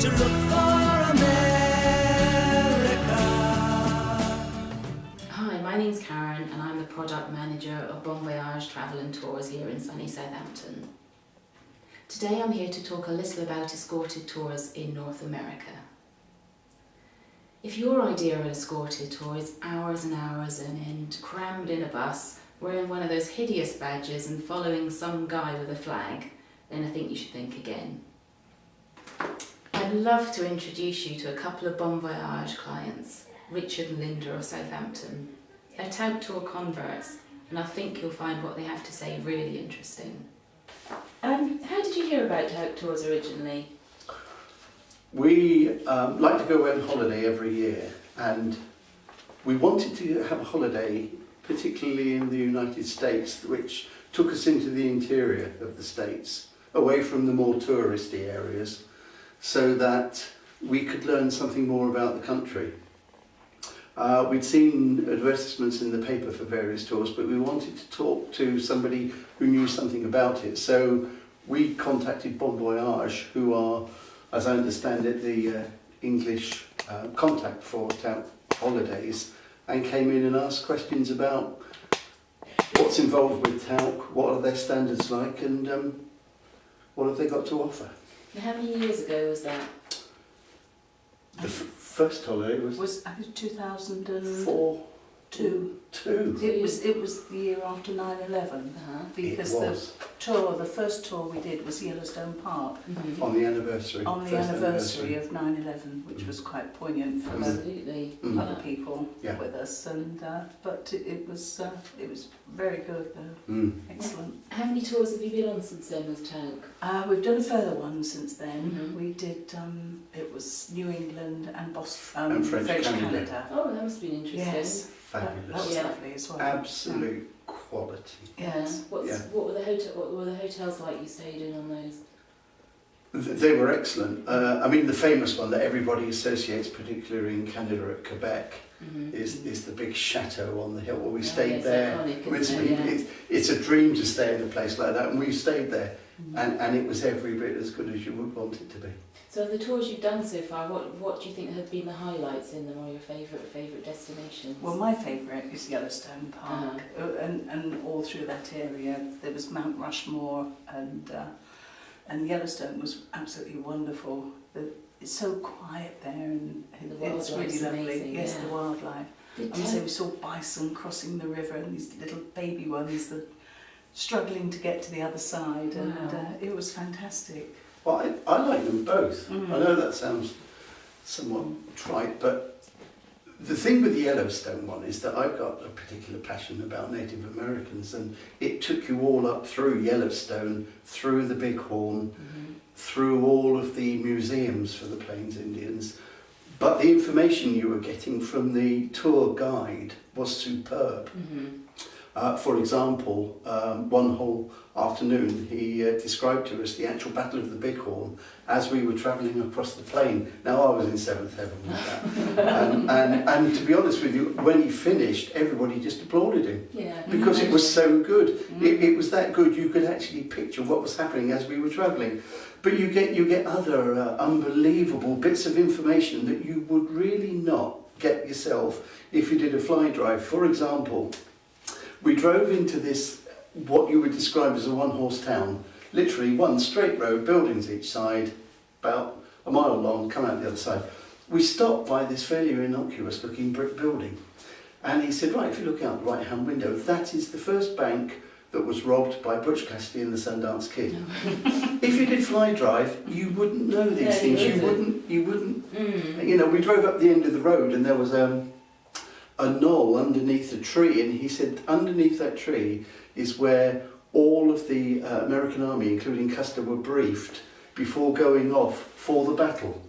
to look for America. Hi, my name's Karen and I'm the product manager of Bon Voyage Travel and Tours here in sunny Southampton. Today I'm here to talk a little about escorted tours in North America. If your idea of an escorted tour is hours and hours on end, crammed in a bus, wearing one of those hideous badges and following some guy with a flag, then I think you should think again. I'd love to introduce you to a couple of Bon Voyage clients, Richard and Linda of Southampton. They're Tauck Tour converts, and I think you'll find what they have to say really interesting. How did you hear about Tauck Tours originally? We like to go away on holiday every year, and we wanted to have a holiday, particularly in the United States, which took us into the interior of the States, away from the more touristy areas, so that we could learn something more about the country. We'd seen advertisements in the paper for various tours, but we wanted to talk to somebody who knew something about it. So we contacted Bon Voyage, who are, as I understand it, the English contact for Tauck Holidays, and came in and asked questions about what's involved with Tauck, what are their standards like, and what have they got to offer. And how many years ago was that? The first holiday was I think 2002. 4. It was the year after 9/11 because the first tour we did was Yellowstone Park on the anniversary. On the anniversary of 9/11, which was quite poignant for other people with us, and but it was very good though. Excellent. How many tours have you been on since then with Tauck? We've done a further one since then. We did it was New England and Boston and French Canada. Oh, that must have been interesting. Yes. Fabulous. That was lovely as well. Absolute quality. Yes. What were the hotels like you stayed in on those? They were excellent. I mean, the famous one that everybody associates, particularly in Canada at Quebec, is the big chateau on the hill where we stayed there. Iconic, it's a dream to stay in a place like that, and we stayed there, and it was every bit as good as you would want it to be. So of the tours you've done so far, what do you think have been the highlights in them, or your favourite destinations? Well, my favourite is Yellowstone Park, and all through that area there was Mount Rushmore, and Yellowstone was absolutely wonderful. It's so quiet there, and it's really lovely. Amazing, yes, the wildlife. So we saw bison crossing the river, and these little baby ones that struggling to get to the other side, and it was fantastic. Well, I like them both. I know that sounds somewhat trite, but the thing with the Yellowstone one is that I've got a particular passion about Native Americans, and it took you all up through Yellowstone, through the Bighorn, through all of the museums for the Plains Indians. But the information you were getting from the tour guide was superb. For example, one whole afternoon he described to us the actual Battle of the Bighorn as we were travelling across the plain. Now I was in seventh heaven with that. and to be honest with you, when he finished, everybody just applauded him. Because it was so good. It was that good you could actually picture what was happening as we were travelling. But you get other unbelievable bits of information that you would really not get yourself if you did a fly drive. For example, we drove into this, what you would describe as a one-horse town. Literally one straight road, buildings each side, about a mile long, come out the other side. We stopped by this fairly innocuous looking brick building. And he said, right, if you look out the right-hand window, that is the first bank that was robbed by Butch Cassidy and the Sundance Kid. If you did fly drive, you wouldn't know these things. You wouldn't. You know, we drove up the end of the road and there was a knoll underneath a tree, and he said underneath that tree is where all of the American army, including Custer, were briefed before going off for the battle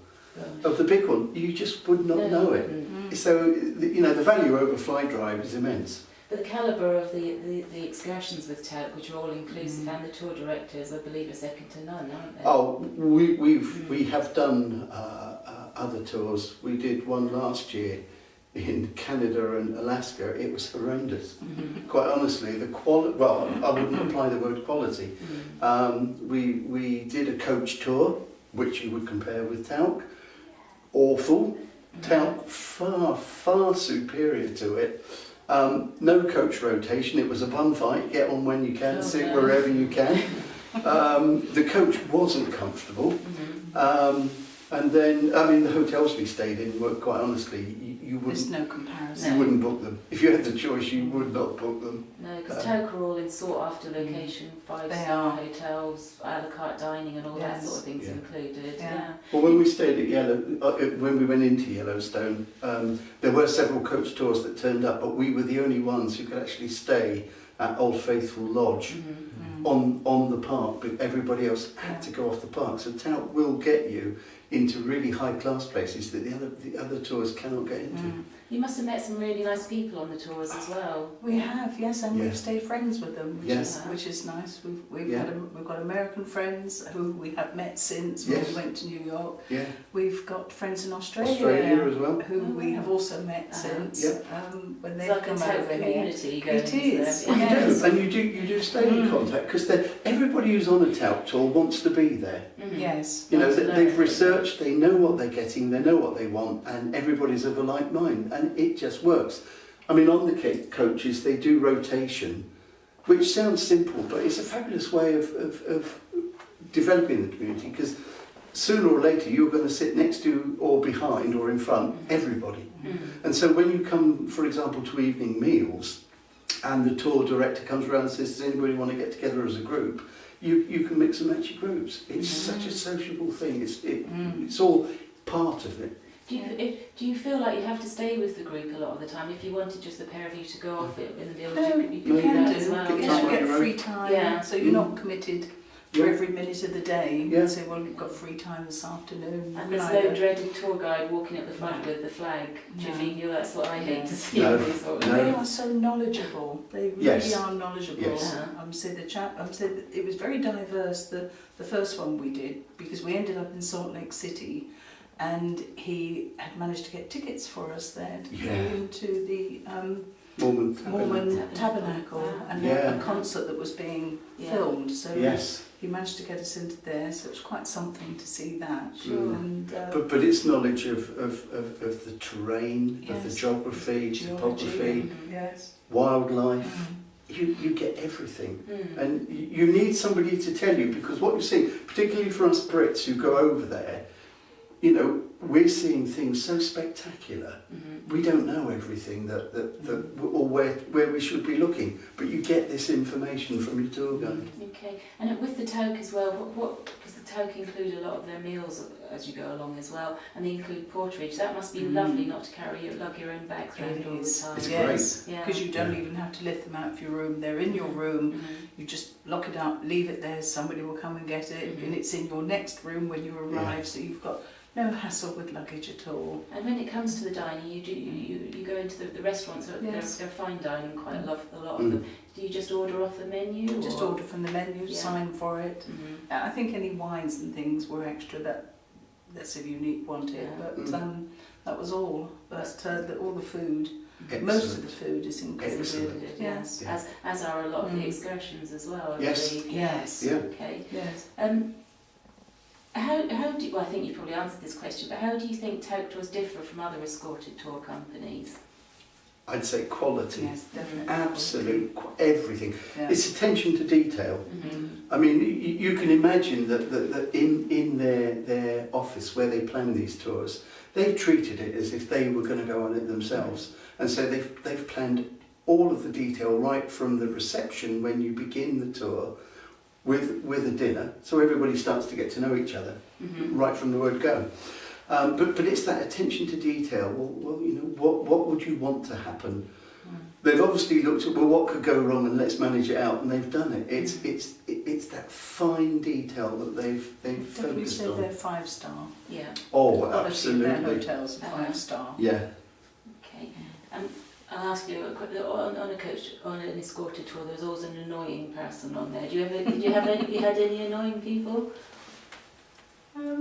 of the Bighorn. You just would not know it. So, you know, the value over fly drive is immense. But the calibre of the excursions with Tauck, which are all inclusive, and the tour directors, I believe, are second to none, aren't they? Oh, we have done other tours. We did one last year in Canada and Alaska. It was horrendous. Quite honestly, the quality. Well, I wouldn't apply the word quality. We did a coach tour which you would compare with Tauck. Awful. Tauck far superior to it. No coach rotation, it was a bun fight, get on when you can, sit wherever you can. The coach wasn't comfortable. And then, I mean, the hotels we stayed in were, quite honestly, you wouldn't... There's no comparison. You wouldn't book them. If you had the choice, you would not book them. No, because Tauck are all in sought-after location, 5-star hotels, a la carte dining and all that sort of things included. Yeah. Well, when we stayed at when we went into Yellowstone, there were several coach tours that turned up, but we were the only ones who could actually stay at Old Faithful Lodge on the park, but everybody else had to go off the park. So Tauck will get you into really high-class places that the other tours cannot get into. You must have met some really nice people on the tours as well. We have, yes, and we've stayed friends with them, which is nice. We've got American friends who we have met since when we went to New York. Yeah. We've got friends in Australia as well, who we have also met since when they've like come a over here. community. It is. Well, you do, and you do stay in contact because everybody who's on a Tauck tour wants to be there. Yes. You know, they've researched, they know what they're getting, they know what they want, and everybody's of a like mind, and it just works. I mean, on the coaches, they do rotation, which sounds simple, but it's a fabulous way of developing the community, because sooner or later you're going to sit next to or behind or in front everybody. And so when you come, for example, to evening meals, and the tour director comes around and says, does anybody want to get together as a group? You can mix and match your groups. It's such a sociable thing. It's all part of it. Do you feel like you have to stay with the group a lot of the time? If you wanted just the pair of you to go off in the village, you could do that as well. Because you get free time, so you're not committed to every minute of the day. You can say, well, you've got free time this afternoon. And there's no dreaded tour guide walking at the front with the flag. Jimmy, that's what I hate to see. They are so knowledgeable. They really are knowledgeable. Yes. It was very diverse. The first one we did, because we ended up in Salt Lake City, and he had managed to get tickets for us there to go into the Mormon Tabernacle and a concert that was being filmed. So he managed to get us into there, so it was quite something to see that. And, but it's knowledge of the terrain, of the geography, topography, wildlife. You get everything, and you need somebody to tell you, because what you see, particularly for us Brits who go over there, you know, we're seeing things so spectacular. We don't know everything or where we should be looking, but you get this information from your tour guide. Okay, and with the Tauck as well, because the Tauck include a lot of their meals as you go along as well, and they include porterage. That must be lovely not to lug your own bags around all the time. It's great. Because you don't even have to lift them out of your room. They're in your room. You just lock it up, leave it there. Somebody will come and get it, and it's in your next room when you arrive. So you've got no hassle with luggage at all. And when it comes to the dining, you go into the restaurants. They're fine dining, quite a lot of them. Do you just order off the menu? Just order from the menu, sign for it. I think any wines and things were extra. That's if you wanted, but that was all. But all the food, most of the food is included. Yes, as are a lot of the excursions as well. I believe. Yes. Okay. Yes. How do you, well, I think you've probably answered this question, but how do you think Tauck Tours differ from other escorted tour companies? I'd say quality. Yes, definitely. Absolute everything. Yeah. It's attention to detail. I mean, you can imagine that in their office where they plan these tours, they've treated it as if they were going to go on it themselves, and so they've planned all of the detail right from the reception when you begin the tour, with a dinner, so everybody starts to get to know each other right from the word go. But it's that attention to detail. Well, you know, what would you want to happen? They've obviously looked at, well, what could go wrong, and let's manage it out, and they've done it. It's that fine detail that they've focused on. They're 5-star. Yeah. Oh, absolutely. Their hotels are 5-star. Yeah. Okay. I'll ask you on a coach, on an escorted tour, there's always an annoying person on there. Have you had any annoying people?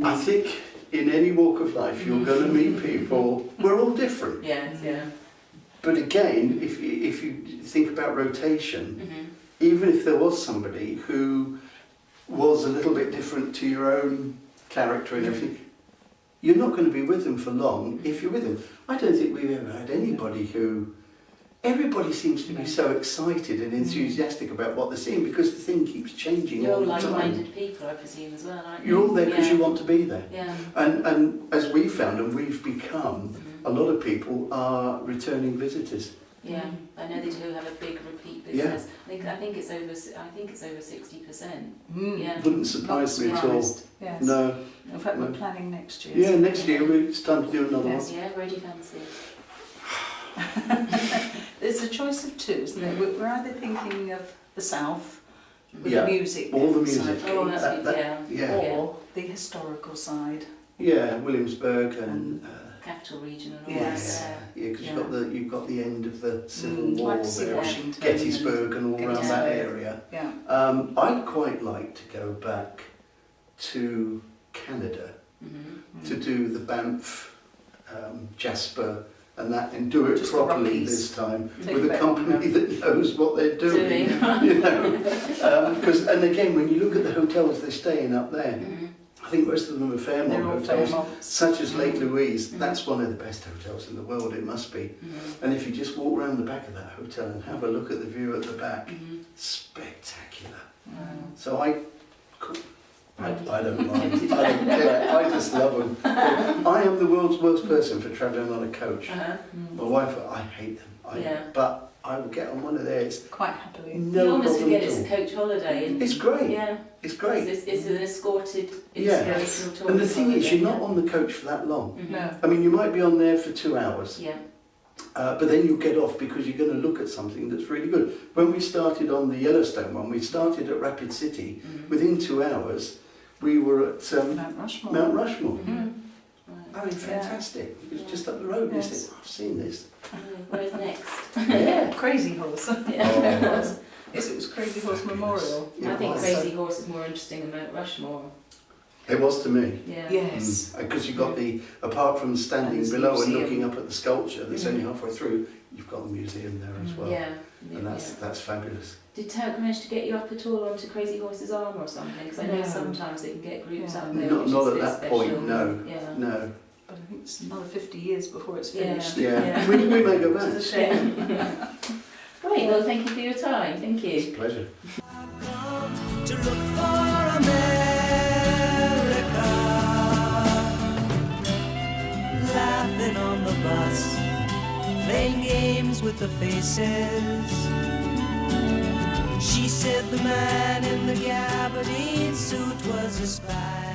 I think in any walk of life you're going to meet people. We're all different. Yes, yeah. But again, if you think about rotation, even if there was somebody who was a little bit different to your own character and everything. You're not going to be with them for long if you're with them. I don't think we've ever had anybody who... Everybody seems to be so excited and enthusiastic about what they're seeing because the thing keeps changing You're all all the time. like-minded people, I presume, as well, aren't you? You're all there because you want to be there. Yeah. And as we found and we've become, a lot of people are returning visitors. Yeah, I know they do have a big repeat business. I think it's over 60%. Yeah. Wouldn't surprise me at all. Yes. No. In fact, we're planning next year. Yeah, next year it's time to do another one. Yeah, where do you fancy? There's a choice of two, isn't there? We're either thinking of the south, with Yeah, the music, all the music. side, Oh, that's good, yeah. or the historical side. Yeah, Williamsburg and Capital region and all Yes. that. yeah, because Yeah. you've got the end of the Civil I'd War like to see there, Washington Gettysburg and all around that Gettysburg. area. Yeah. I'd quite like to go back to Canada to do the Banff, Jasper and that, and do it Just the properly Rockies. this time Take with a that company one, that knows what they're doing. You know, and again, when you look at the hotels they're staying up there, I think most of them are Fairmont They're all hotels, Fairmonts. such as Lake Louise. That's one of the best hotels in the world, it must be. And if you just walk around the back of that hotel and have a look at the view at the back, spectacular. So I don't mind. I don't care. I just love them. I am the world's worst person for travelling on a coach. My wife, I hate them. But I will get on one of theirs. Quite happily. No you almost problem forget at it's all. a coach holiday. And It's great. Yeah. It's great. It's an escorted Yeah. inspirational tour. And the thing is, you're not on the coach for that long. No. I mean, you might be on there for 2 hours. Yeah. But then you'll get off because you're going to look at something that's really good. When we started on the Yellowstone one, we started at Rapid City. Within 2 hours, we were at Mount Rushmore. Mount Rushmore. Right. I mean, fantastic. It was just up the road. Yes. You think, I've seen this. Where's next? Yeah. Crazy Horse. Yeah. It was. Yes, it was Crazy Horse Memorial. Yeah, I think it was. Crazy Horse is more interesting than Mount Rushmore. It was to me. Yeah. Yes. Because you've got apart from standing And below and museum. looking up at the sculpture that's only halfway through, you've got the museum there as well. Yeah. And that's fabulous. Did Tauck manage to get you up at all onto Crazy Horse's arm or something? Because I know No. sometimes they can get groups Yeah. up there. Not which at is a bit that special. point, no. Yeah. No. But I think it's another 50 years before it's Yeah. finished. Yeah. Yeah. We may go Which back. is a shame. Great, well thank you for your time. Thank It's you. a pleasure. To look for America, laughing on the bus, playing games with the faces. She said the man in the gabardine suit was a spy.